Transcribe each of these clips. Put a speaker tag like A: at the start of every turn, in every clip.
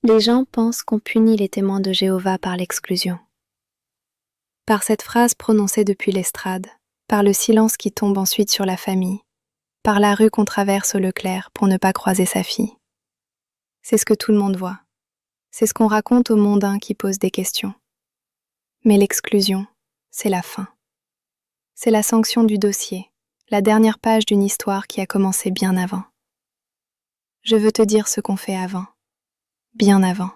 A: Les gens pensent qu'on punit les témoins de Jéhovah par l'exclusion. Par cette phrase prononcée depuis l'estrade, par le silence qui tombe ensuite sur la famille, par la rue qu'on traverse au Leclerc pour ne pas croiser sa fille. C'est ce que tout le monde voit. C'est ce qu'on raconte aux mondains qui posent des questions. Mais l'exclusion, c'est la fin. C'est la sanction du dossier, la dernière page d'une histoire qui a commencé bien avant. Je veux te dire ce qu'on fait avant. Bien avant.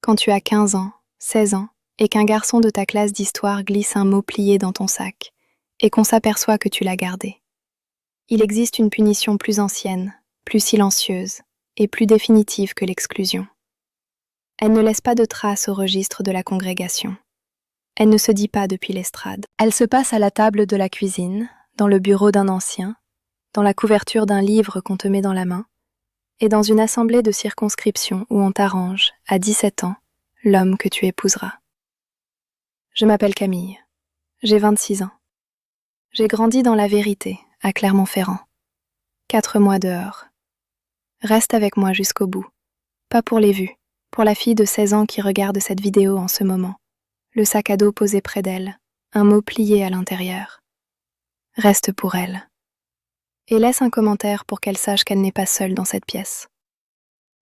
A: Quand tu as 15 ans, 16 ans, et qu'un garçon de ta classe d'histoire glisse un mot plié dans ton sac, et qu'on s'aperçoit que tu l'as gardé. Il existe une punition plus ancienne, plus silencieuse, et plus définitive que l'exclusion. Elle ne laisse pas de traces au registre de la congrégation. Elle ne se dit pas depuis l'estrade. Elle se passe à la table de la cuisine, dans le bureau d'un ancien, dans la couverture d'un livre qu'on te met dans la main, et dans une assemblée de circonscription où on t'arrange, à 17 ans, l'homme que tu épouseras. Je m'appelle Camille. J'ai 26 ans. J'ai grandi dans la vérité, à Clermont-Ferrand. 4 mois dehors. Reste avec moi jusqu'au bout. Pas pour les vues, pour la fille de 16 ans qui regarde cette vidéo en ce moment. Le sac à dos posé près d'elle, un mot plié à l'intérieur. Reste pour elle. Et laisse un commentaire pour qu'elle sache qu'elle n'est pas seule dans cette pièce.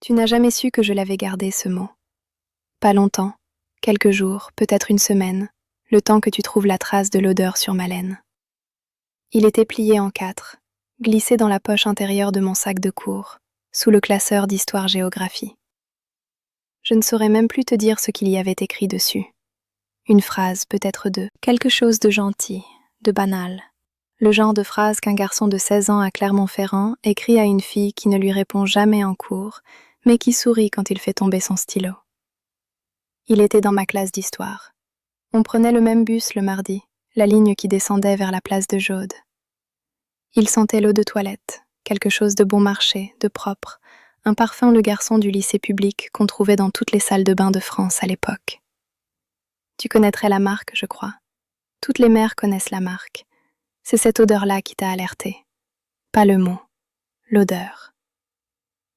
A: Tu n'as jamais su que je l'avais gardé, ce mot. Pas longtemps, quelques jours, peut-être une semaine, le temps que tu trouves la trace de l'odeur sur ma laine. Il était plié en 4, glissé dans la poche intérieure de mon sac de cours, sous le classeur d'histoire-géographie. Je ne saurais même plus te dire ce qu'il y avait écrit dessus. Une phrase, peut-être deux, quelque chose de gentil, de banal. Le genre de phrase qu'un garçon de 16 ans à Clermont-Ferrand écrit à une fille qui ne lui répond jamais en cours, mais qui sourit quand il fait tomber son stylo. Il était dans ma classe d'histoire. On prenait le même bus le mardi, la ligne qui descendait vers la place de Jaude. Il sentait l'eau de toilette, quelque chose de bon marché, de propre, un parfum de garçon du lycée public qu'on trouvait dans toutes les salles de bain de France à l'époque. Tu connaîtrais la marque, je crois. Toutes les mères connaissent la marque. C'est cette odeur-là qui t'a alerté. Pas le mot, l'odeur.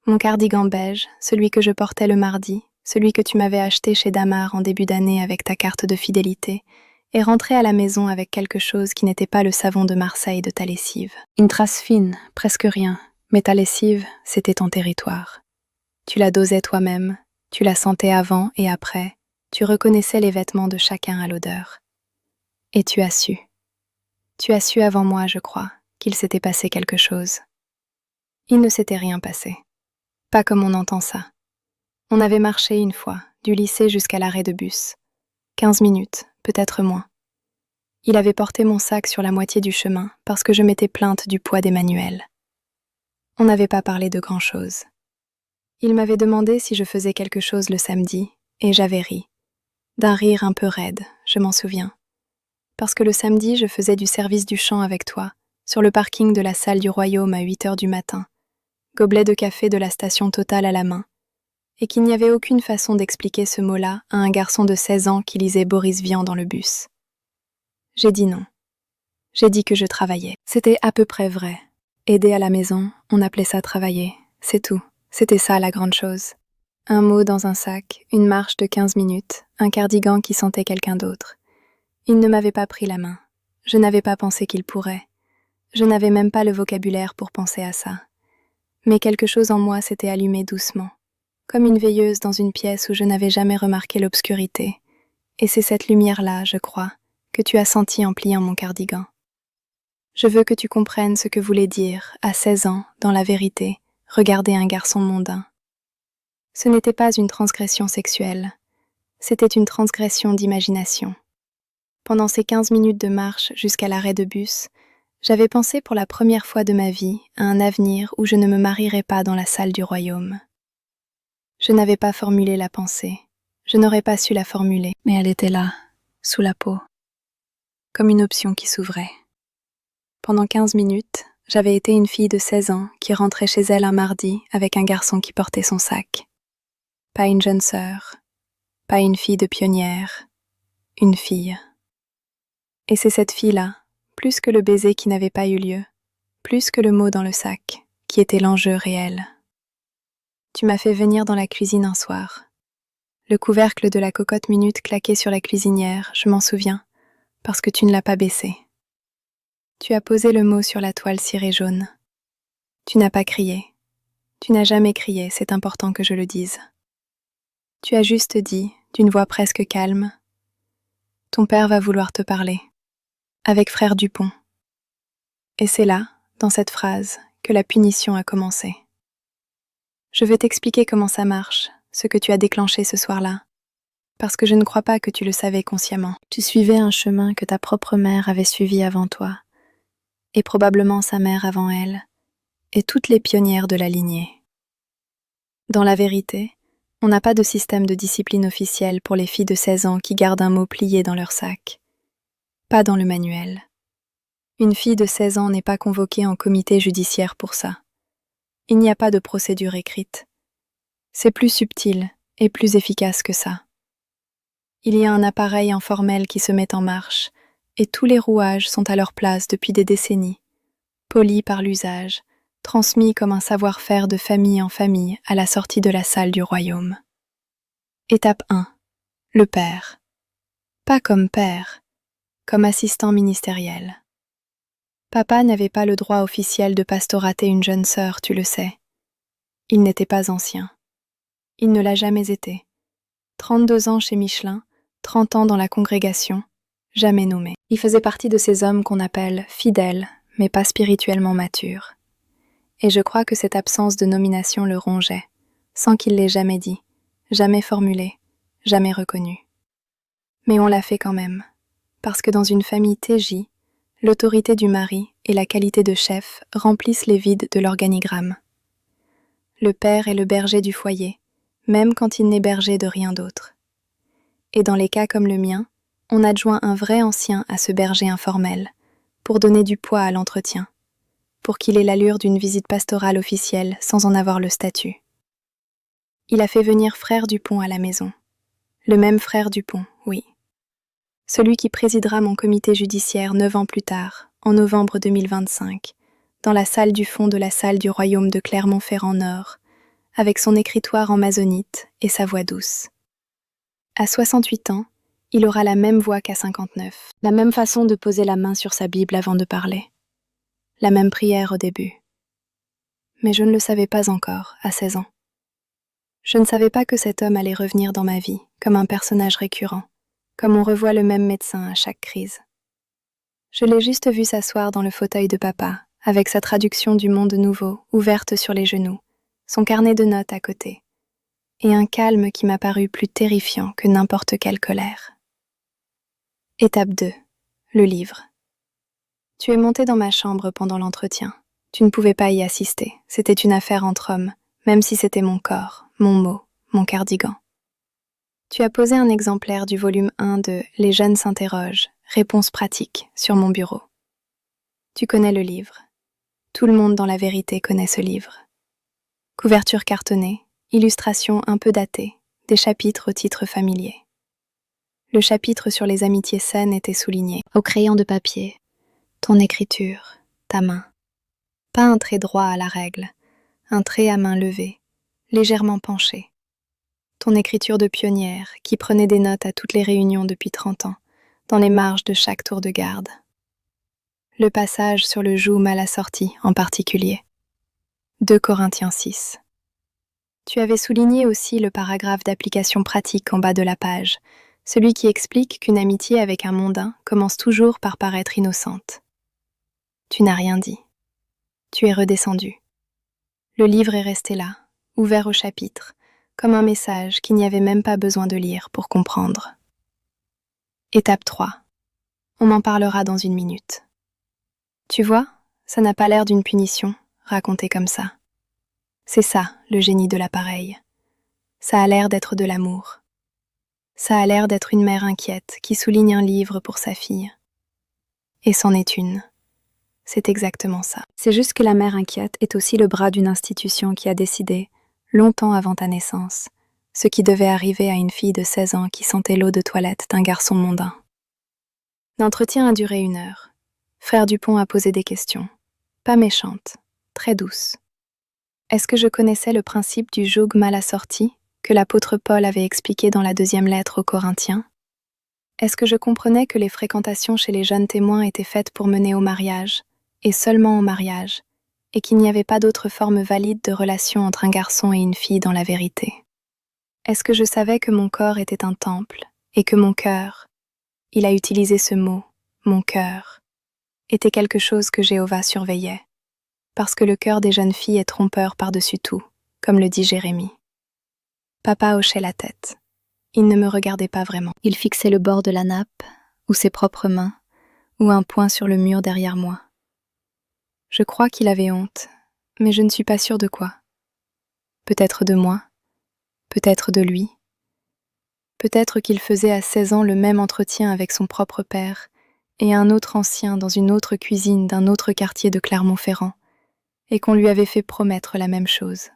A: Mon cardigan beige, celui que je portais le mardi, celui que tu m'avais acheté chez Damar en début d'année avec ta carte de fidélité, est rentré à la maison avec quelque chose qui n'était pas le savon de Marseille de ta lessive. Une trace fine, presque rien, mais ta lessive, c'était ton territoire. Tu la dosais toi-même, tu la sentais avant et après, tu reconnaissais les vêtements de chacun à l'odeur. Et tu as su. Tu as su avant moi, je crois, qu'il s'était passé quelque chose. Il ne s'était rien passé. Pas comme on entend ça. On avait marché une fois, du lycée jusqu'à l'arrêt de bus. 15 minutes, peut-être moins. Il avait porté mon sac sur la moitié du chemin parce que je m'étais plainte du poids d'Emmanuel. On n'avait pas parlé de grand-chose. Il m'avait demandé si je faisais quelque chose le samedi, et j'avais ri. D'un rire un peu raide, je m'en souviens. Parce que le samedi, je faisais du service du champ avec toi, sur le parking de la salle du Royaume à 8h du matin, gobelet de café de la station Total à la main, et qu'il n'y avait aucune façon d'expliquer ce mot-là à un garçon de 16 ans qui lisait Boris Vian dans le bus. J'ai dit non. J'ai dit que je travaillais. C'était à peu près vrai. Aider à la maison, on appelait ça travailler, c'est tout. C'était ça la grande chose. Un mot dans un sac, une marche de 15 minutes, un cardigan qui sentait quelqu'un d'autre. Il ne m'avait pas pris la main. Je n'avais pas pensé qu'il pourrait. Je n'avais même pas le vocabulaire pour penser à ça. Mais quelque chose en moi s'était allumé doucement, comme une veilleuse dans une pièce où je n'avais jamais remarqué l'obscurité. Et c'est cette lumière-là, je crois, que tu as sentie en pliant mon cardigan. Je veux que tu comprennes ce que voulait dire, à 16 ans, dans la vérité, regarder un garçon mondain. Ce n'était pas une transgression sexuelle, c'était une transgression d'imagination. Pendant ces 15 minutes de marche jusqu'à l'arrêt de bus, j'avais pensé pour la première fois de ma vie à un avenir où je ne me marierais pas dans la salle du royaume. Je n'avais pas formulé la pensée, je n'aurais pas su la formuler, mais elle était là, sous la peau, comme une option qui s'ouvrait. Pendant 15 minutes, j'avais été une fille de 16 ans qui rentrait chez elle un mardi avec un garçon qui portait son sac. Pas une jeune sœur, pas une fille de pionnière, une fille. Et c'est cette fille-là, plus que le baiser qui n'avait pas eu lieu, plus que le mot dans le sac, qui était l'enjeu réel. Tu m'as fait venir dans la cuisine un soir. Le couvercle de la cocotte minute claquait sur la cuisinière, je m'en souviens, parce que tu ne l'as pas baissé. Tu as posé le mot sur la toile cirée jaune. Tu n'as pas crié. Tu n'as jamais crié, c'est important que je le dise. Tu as juste dit, d'une voix presque calme, « Ton père va vouloir te parler. » Avec frère Dupont. Et c'est là, dans cette phrase, que la punition a commencé. Je vais t'expliquer comment ça marche, ce que tu as déclenché ce soir-là, parce que je ne crois pas que tu le savais consciemment. Tu suivais un chemin que ta propre mère avait suivi avant toi, et probablement sa mère avant elle, et toutes les pionnières de la lignée. Dans la vérité, on n'a pas de système de discipline officiel pour les filles de 16 ans qui gardent un mot plié dans leur sac. Pas dans le manuel. Une fille de 16 ans n'est pas convoquée en comité judiciaire pour ça. Il n'y a pas de procédure écrite. C'est plus subtil et plus efficace que ça. Il y a un appareil informel qui se met en marche, et tous les rouages sont à leur place depuis des décennies, polis par l'usage, transmis comme un savoir-faire de famille en famille à la sortie de la salle du royaume. Étape 1. Le père. Pas comme père, comme assistant ministériel. Papa n'avait pas le droit officiel de pastorater une jeune sœur, tu le sais. Il n'était pas ancien. Il ne l'a jamais été. 32 ans chez Michelin, 30 ans dans la congrégation, jamais nommé. Il faisait partie de ces hommes qu'on appelle fidèles, mais pas spirituellement matures. Et je crois que cette absence de nomination le rongeait, sans qu'il l'ait jamais dit, jamais formulé, jamais reconnu. Mais on l'a fait quand même, parce que dans une famille TJ, l'autorité du mari et la qualité de chef remplissent les vides de l'organigramme. Le père est le berger du foyer, même quand il n'est berger de rien d'autre. Et dans les cas comme le mien, on adjoint un vrai ancien à ce berger informel, pour donner du poids à l'entretien, pour qu'il ait l'allure d'une visite pastorale officielle sans en avoir le statut. Il a fait venir frère Dupont à la maison. Le même frère Dupont, oui. Celui qui présidera mon comité judiciaire 9 ans plus tard, en novembre 2025, dans la salle du fond de la salle du royaume de Clermont-Ferrand-Nord, avec son écritoire en masonite et sa voix douce. À 68 ans, il aura la même voix qu'à 59, la même façon de poser la main sur sa Bible avant de parler, la même prière au début. Mais je ne le savais pas encore, à 16 ans. Je ne savais pas que cet homme allait revenir dans ma vie, comme un personnage récurrent, comme on revoit le même médecin à chaque crise. Je l'ai juste vu s'asseoir dans le fauteuil de papa, avec sa traduction du Monde Nouveau ouverte sur les genoux, son carnet de notes à côté, et un calme qui m'a paru plus terrifiant que n'importe quelle colère. Étape 2. Le livre. Tu es monté dans ma chambre pendant l'entretien. Tu ne pouvais pas y assister, c'était une affaire entre hommes, même si c'était mon corps, mon mot, mon cardigan. Tu as posé un exemplaire du volume 1 de « Les jeunes s'interrogent », réponse pratique, sur mon bureau. Tu connais le livre. Tout le monde dans la vérité connaît ce livre. Couverture cartonnée, illustrations un peu datées, des chapitres au titre familier. Le chapitre sur les amitiés saines était souligné, au crayon de papier. Ton écriture, ta main. Pas un trait droit à la règle, un trait à main levée, légèrement penché. Ton écriture de pionnière qui prenait des notes à toutes les réunions depuis 30 ans, dans les marges de chaque tour de garde. Le passage sur le joug mal assorti en particulier. 2 Corinthiens 6. Tu avais souligné aussi le paragraphe d'application pratique en bas de la page, celui qui explique qu'une amitié avec un mondain commence toujours par paraître innocente. Tu n'as rien dit. Tu es redescendu. Le livre est resté là, ouvert au chapitre, comme un message qu'il n'y avait même pas besoin de lire pour comprendre. Étape 3. On m'en parlera dans une minute. Tu vois, ça n'a pas l'air d'une punition, raconté comme ça. C'est ça, le génie de l'appareil. Ça a l'air d'être de l'amour. Ça a l'air d'être une mère inquiète qui souligne un livre pour sa fille. Et c'en est une. C'est exactement ça. C'est juste que la mère inquiète est aussi le bras d'une institution qui a décidé, longtemps avant ta naissance, ce qui devait arriver à une fille de 16 ans qui sentait l'eau de toilette d'un garçon mondain. L'entretien a duré 1 heure. Frère Dupont a posé des questions. Pas méchantes, très douces. Est-ce que je connaissais le principe du joug mal assorti que l'apôtre Paul avait expliqué dans la 2e lettre aux Corinthiens? Est-ce que je comprenais que les fréquentations chez les jeunes témoins étaient faites pour mener au mariage, et seulement au mariage, et qu'il n'y avait pas d'autre forme valide de relation entre un garçon et une fille dans la vérité? Est-ce que je savais que mon corps était un temple, et que mon cœur, il a utilisé ce mot, mon cœur, était quelque chose que Jéhovah surveillait, parce que le cœur des jeunes filles est trompeur par-dessus tout, comme le dit Jérémie. Papa hochait la tête. Il ne me regardait pas vraiment. Il fixait le bord de la nappe, ou ses propres mains, ou un point sur le mur derrière moi. Je crois qu'il avait honte, mais je ne suis pas sûre de quoi. Peut-être de moi, peut-être de lui. Peut-être qu'il faisait à 16 ans le même entretien avec son propre père et un autre ancien dans une autre cuisine d'un autre quartier de Clermont-Ferrand, et qu'on lui avait fait promettre la même chose.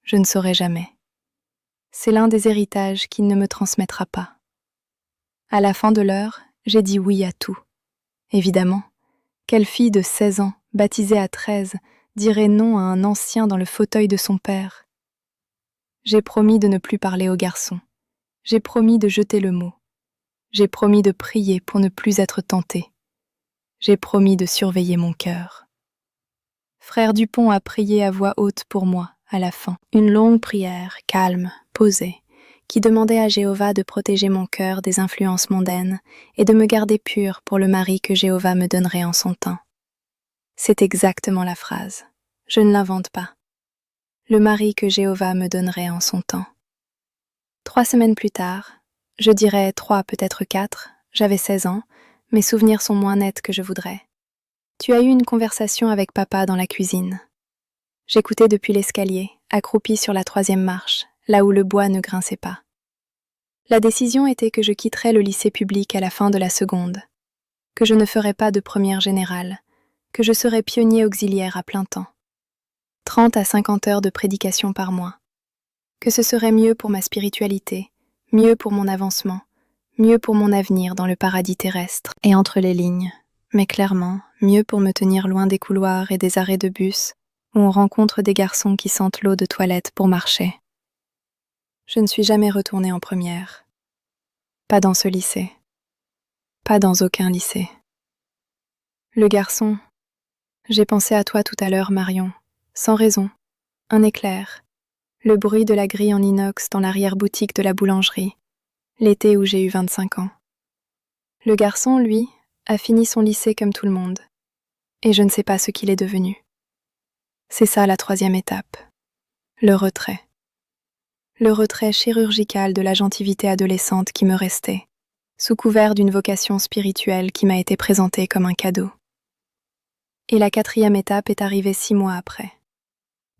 A: Je ne saurai jamais. C'est l'un des héritages qu'il ne me transmettra pas. À la fin de l'heure, j'ai dit oui à tout. Évidemment, quelle fille de 16 ans, baptisée à 13, dirait non à un ancien dans le fauteuil de son père? J'ai promis de ne plus parler aux garçons. J'ai promis de jeter le mot. J'ai promis de prier pour ne plus être tentée. J'ai promis de surveiller mon cœur. Frère Dupont a prié à voix haute pour moi, à la fin. Une longue prière, calme, posée, qui demandait à Jéhovah de protéger mon cœur des influences mondaines et de me garder pure pour le mari que Jéhovah me donnerait en son temps. C'est exactement la phrase. Je ne l'invente pas. Le mari que Jéhovah me donnerait en son temps. 3 semaines plus tard, je dirais 3, peut-être 4, j'avais 16 ans, mes souvenirs sont moins nets que je voudrais. Tu as eu une conversation avec papa dans la cuisine. J'écoutais depuis l'escalier, accroupi sur la 3e marche, là où le bois ne grinçait pas. La décision était que je quitterais le lycée public à la fin de la seconde, que je ne ferais pas de première générale, que je serais pionnier auxiliaire à plein temps. 30 à 50 heures de prédication par mois. Que ce serait mieux pour ma spiritualité, mieux pour mon avancement, mieux pour mon avenir dans le paradis terrestre et entre les lignes, mais clairement, mieux pour me tenir loin des couloirs et des arrêts de bus où on rencontre des garçons qui sentent l'eau de toilette pour marcher. Je ne suis jamais retournée en première. Pas dans ce lycée. Pas dans aucun lycée. Le garçon. J'ai pensé à toi tout à l'heure, Marion. Sans raison. Un éclair. Le bruit de la grille en inox dans l'arrière-boutique de la boulangerie. L'été où j'ai eu 25 ans. Le garçon, lui, a fini son lycée comme tout le monde. Et je ne sais pas ce qu'il est devenu. C'est ça la 3e étape. Le retrait. Le retrait chirurgical de la gentilité adolescente qui me restait, sous couvert d'une vocation spirituelle qui m'a été présentée comme un cadeau. Et la 4e étape est arrivée 6 mois après.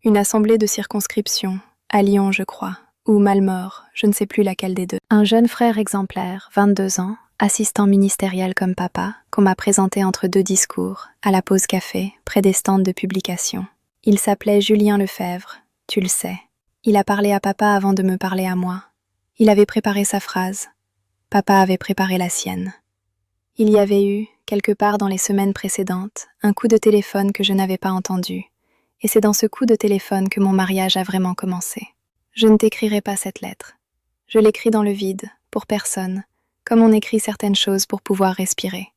A: Une assemblée de circonscription, à Lyon je crois, ou Malmort, je ne sais plus laquelle des deux. Un jeune frère exemplaire, 22 ans, assistant ministériel comme papa, qu'on m'a présenté entre 2 discours, à la pause café, près des stands de publication. Il s'appelait Julien Lefebvre, tu le sais. Il a parlé à papa avant de me parler à moi. Il avait préparé sa phrase. Papa avait préparé la sienne. Il y avait eu, quelque part dans les semaines précédentes, un coup de téléphone que je n'avais pas entendu. Et c'est dans ce coup de téléphone que mon mariage a vraiment commencé. Je ne t'écrirai pas cette lettre. Je l'écris dans le vide, pour personne, comme on écrit certaines choses pour pouvoir respirer.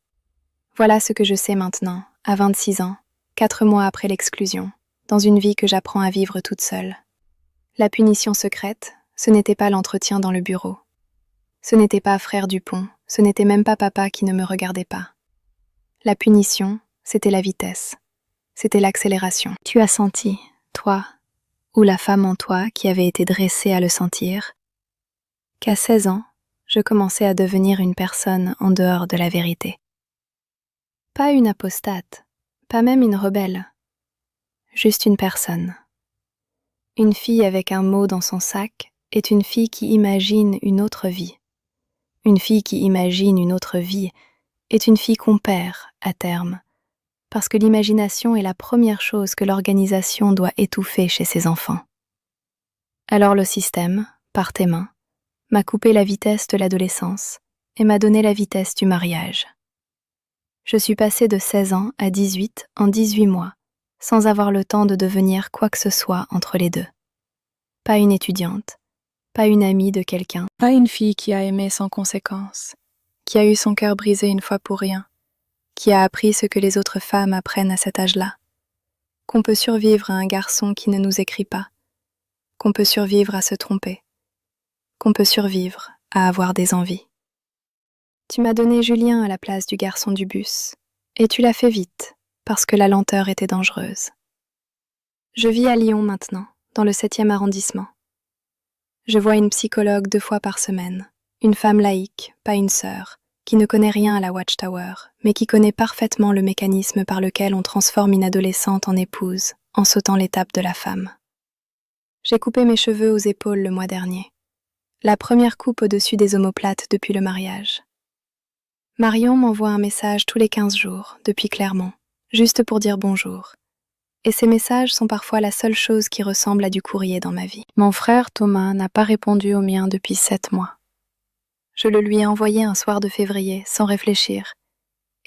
A: Voilà ce que je sais maintenant, à 26 ans, 4 mois après l'exclusion, dans une vie que j'apprends à vivre toute seule. La punition secrète, ce n'était pas l'entretien dans le bureau. Ce n'était pas frère Dupont, ce n'était même pas papa qui ne me regardait pas. La punition, c'était la vitesse. C'était l'accélération. Tu as senti, toi, ou la femme en toi qui avait été dressée à le sentir, qu'à 16 ans, je commençais à devenir une personne en dehors de la vérité. Pas une apostate, pas même une rebelle. Juste une personne. Une fille avec un mot dans son sac est une fille qui imagine une autre vie. Une fille qui imagine une autre vie est une fille qu'on perd, à terme, parce que l'imagination est la première chose que l'organisation doit étouffer chez ses enfants. Alors le système, par tes mains, m'a coupé la vitesse de l'adolescence et m'a donné la vitesse du mariage. Je suis passée de 16 ans à 18 en 18 mois, sans avoir le temps de devenir quoi que ce soit entre les deux. Pas une étudiante, pas une amie de quelqu'un, pas une fille qui a aimé sans conséquence, qui a eu son cœur brisé une fois pour rien, qui a appris ce que les autres femmes apprennent à cet âge-là, qu'on peut survivre à un garçon qui ne nous écrit pas, qu'on peut survivre à se tromper, qu'on peut survivre à avoir des envies. Tu m'as donné Julien à la place du garçon du bus, et tu l'as fait vite, parce que la lenteur était dangereuse. Je vis à Lyon maintenant, dans le 7e arrondissement. Je vois une psychologue 2 fois par semaine, une femme laïque, pas une sœur, qui ne connaît rien à la Watchtower, mais qui connaît parfaitement le mécanisme par lequel on transforme une adolescente en épouse, en sautant l'étape de la femme. J'ai coupé mes cheveux aux épaules le mois dernier. La première coupe au-dessus des omoplates depuis le mariage. Marion m'envoie un message tous les 15 jours, depuis Clermont, juste pour dire bonjour. Et ces messages sont parfois la seule chose qui ressemble à du courrier dans ma vie. Mon frère Thomas n'a pas répondu au mien depuis 7 mois. Je le lui ai envoyé un soir de février, sans réfléchir,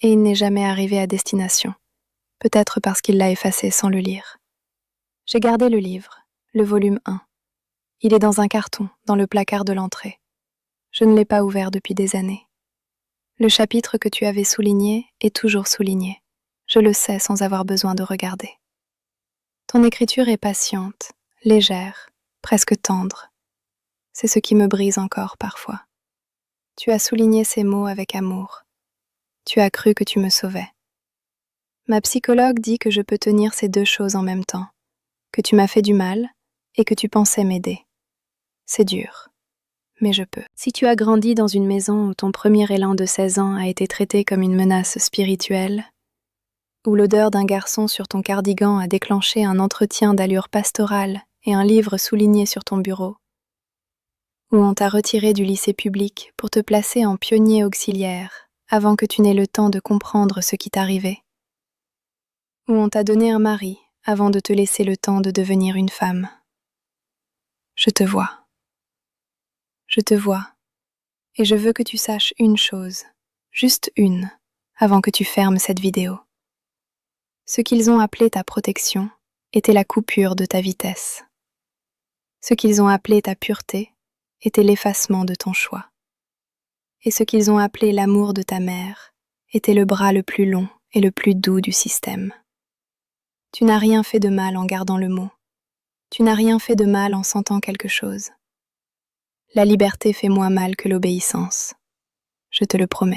A: et il n'est jamais arrivé à destination, peut-être parce qu'il l'a effacé sans le lire. J'ai gardé le livre, le volume 1. Il est dans un carton, dans le placard de l'entrée. Je ne l'ai pas ouvert depuis des années. Le chapitre que tu avais souligné est toujours souligné. Je le sais sans avoir besoin de regarder. Ton écriture est patiente, légère, presque tendre. C'est ce qui me brise encore parfois. Tu as souligné ces mots avec amour. Tu as cru que tu me sauvais. Ma psychologue dit que je peux tenir ces 2 choses en même temps, que tu m'as fait du mal et que tu pensais m'aider. C'est dur, mais je peux. Si tu as grandi dans une maison où ton premier élan de 16 ans a été traité comme une menace spirituelle, où l'odeur d'un garçon sur ton cardigan a déclenché un entretien d'allure pastorale et un livre souligné sur ton bureau, où on t'a retiré du lycée public pour te placer en pionnier auxiliaire avant que tu n'aies le temps de comprendre ce qui t'arrivait, où on t'a donné un mari avant de te laisser le temps de devenir une femme. Je te vois. Je te vois, et je veux que tu saches une chose, juste une, avant que tu fermes cette vidéo. Ce qu'ils ont appelé ta protection était la coupure de ta vitesse. Ce qu'ils ont appelé ta pureté était l'effacement de ton choix. Et ce qu'ils ont appelé l'amour de ta mère était le bras le plus long et le plus doux du système. Tu n'as rien fait de mal en gardant le mot. Tu n'as rien fait de mal en sentant quelque chose. La liberté fait moins mal que l'obéissance. Je te le promets.